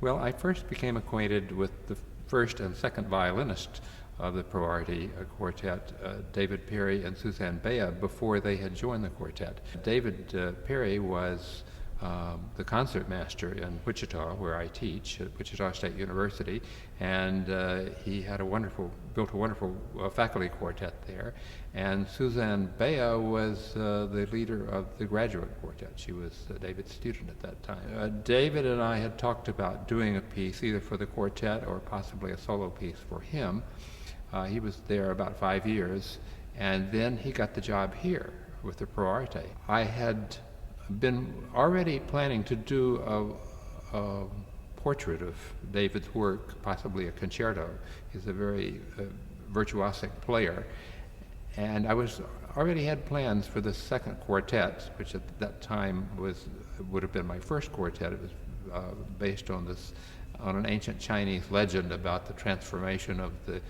Well, I first became acquainted with the first and second violinist of the Pro Arte Quartet, David Perry and Suzanne Bea, before they had joined the quartet. David Perry was the concertmaster in Wichita, where I teach at Wichita State University, and he had built a wonderful faculty quartet there. And Suzanne Bea was the leader of the graduate quartet. She was David's student at that time. David and I had talked about doing a piece either for the quartet or possibly a solo piece for him. He was there about 5 years, and then he got the job here with the Pro Arte. I had been already planning to do a portrait of David's work, possibly a concerto. He's a very virtuosic player. And I already had plans for the second quartet, which at that time would have been my first quartet. It was based on an ancient Chinese legend about the transformation of the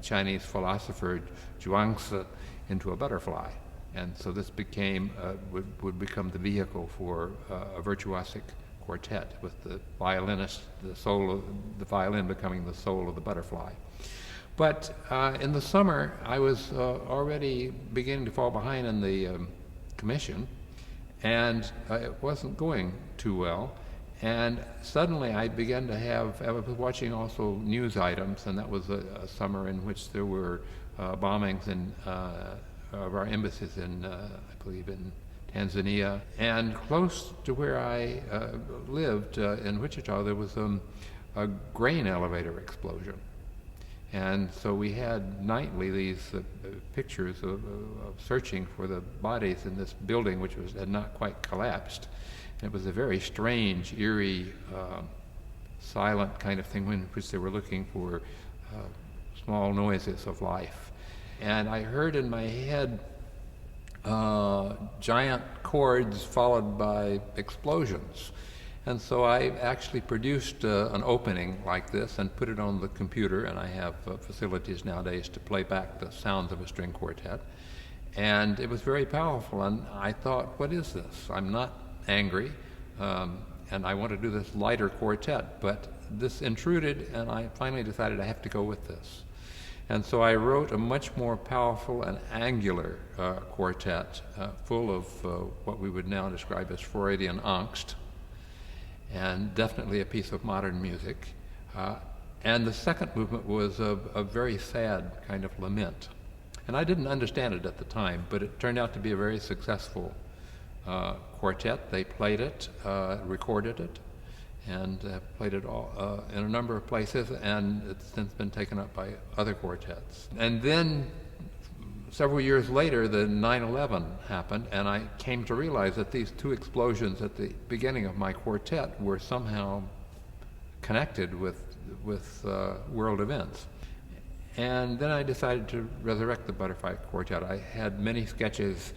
Chinese philosopher Zhuangzi into a butterfly. And so this would become the vehicle for a virtuosic quartet, with the violinist, the violin becoming the soul of the butterfly. But in the summer, I was already beginning to fall behind in the commission, and it wasn't going too well. And suddenly I began to I was watching also news items, and that was a summer in which there were bombings of our embassies in, I believe, in Tanzania. And close to where I lived in Wichita, there was a grain elevator explosion. And so we had nightly these pictures of searching for the bodies in this building, which had not quite collapsed. And it was a very strange, eerie, silent kind of thing in which they were looking for small noises of life. And I heard in my head giant chords followed by explosions. And so I actually produced an opening like this and put it on the computer, and I have facilities nowadays to play back the sounds of a string quartet. And it was very powerful, and I thought, what is this? I'm not angry, and I want to do this lighter quartet, but this intruded, and I finally decided I have to go with this. And so I wrote a much more powerful and angular quartet, full of what we would now describe as Freudian angst, and definitely a piece of modern music. And the second movement was a very sad kind of lament. And I didn't understand it at the time, but it turned out to be a very successful quartet. They played it, recorded it, and played it all in a number of places, and it's since been taken up by other quartets. And then several years later, the 9/11 happened, and I came to realize that these two explosions at the beginning of my quartet were somehow connected with world events. And then I decided to resurrect the Butterfly Quartet. I had many sketches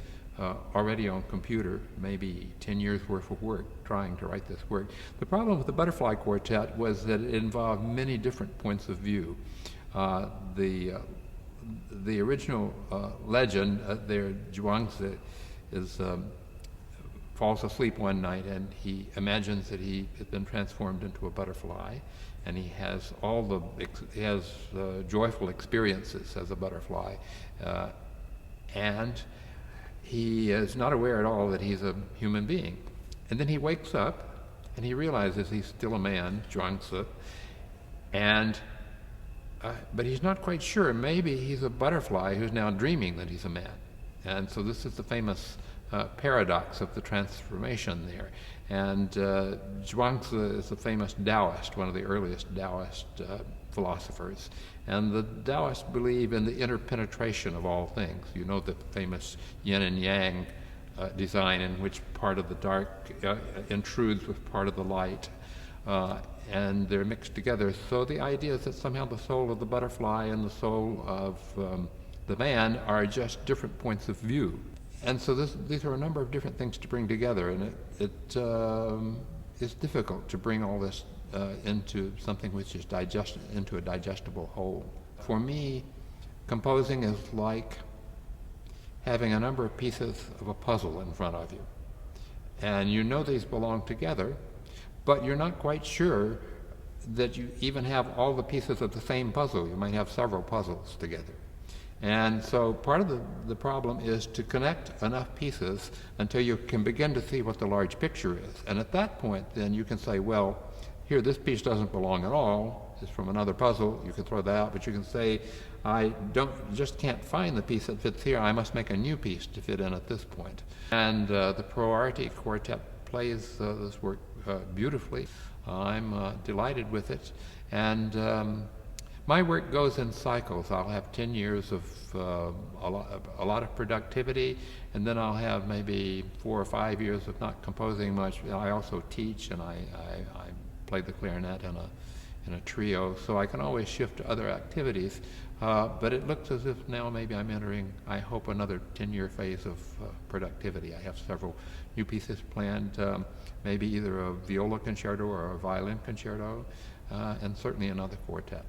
already on computer, maybe 10 years worth of work trying to write this work. The problem with the Butterfly Quartet was that it involved many different points of view. The original legend there, Zhuangzi falls asleep one night and he imagines that he has been transformed into a butterfly, and he has joyful experiences as a butterfly, and he is not aware at all that he's a human being. And then he wakes up and he realizes he's still a man, Zhuangzi, but he's not quite sure. Maybe he's a butterfly who's now dreaming that he's a man. And so this is the famous paradox of the transformation there. And Zhuangzi is a famous Taoist, one of the earliest Taoist philosophers. And the Taoists believe in the interpenetration of all things. You know the famous yin and yang design, in which part of the dark intrudes with part of the light. And they're mixed together. So the idea is that somehow the soul of the butterfly and the soul of the man are just different points of view. And so these are a number of different things to bring together, and it is difficult to bring all this into something which is into a digestible whole. For me, composing is like having a number of pieces of a puzzle in front of you. And you know these belong together, but you're not quite sure that you even have all the pieces of the same puzzle. You might have several puzzles together. And so part of the problem is to connect enough pieces until you can begin to see what the large picture is. And at that point, then you can say, well, here, this piece doesn't belong at all. It's from another puzzle. You can throw that out, but you can say, I just can't find the piece that fits here. I must make a new piece to fit in at this point. And the Pro Arte Quartet plays this work beautifully. I'm delighted with it. And my work goes in cycles. I'll have 10 years of a lot of productivity, and then I'll have maybe 4 or 5 years of not composing much. I also teach, and I play the clarinet in a trio, so I can always shift to other activities. But it looks as if now maybe I'm entering, I hope, another 10-year phase of productivity. I have several new pieces planned, maybe either a viola concerto or a violin concerto, and certainly another quartet.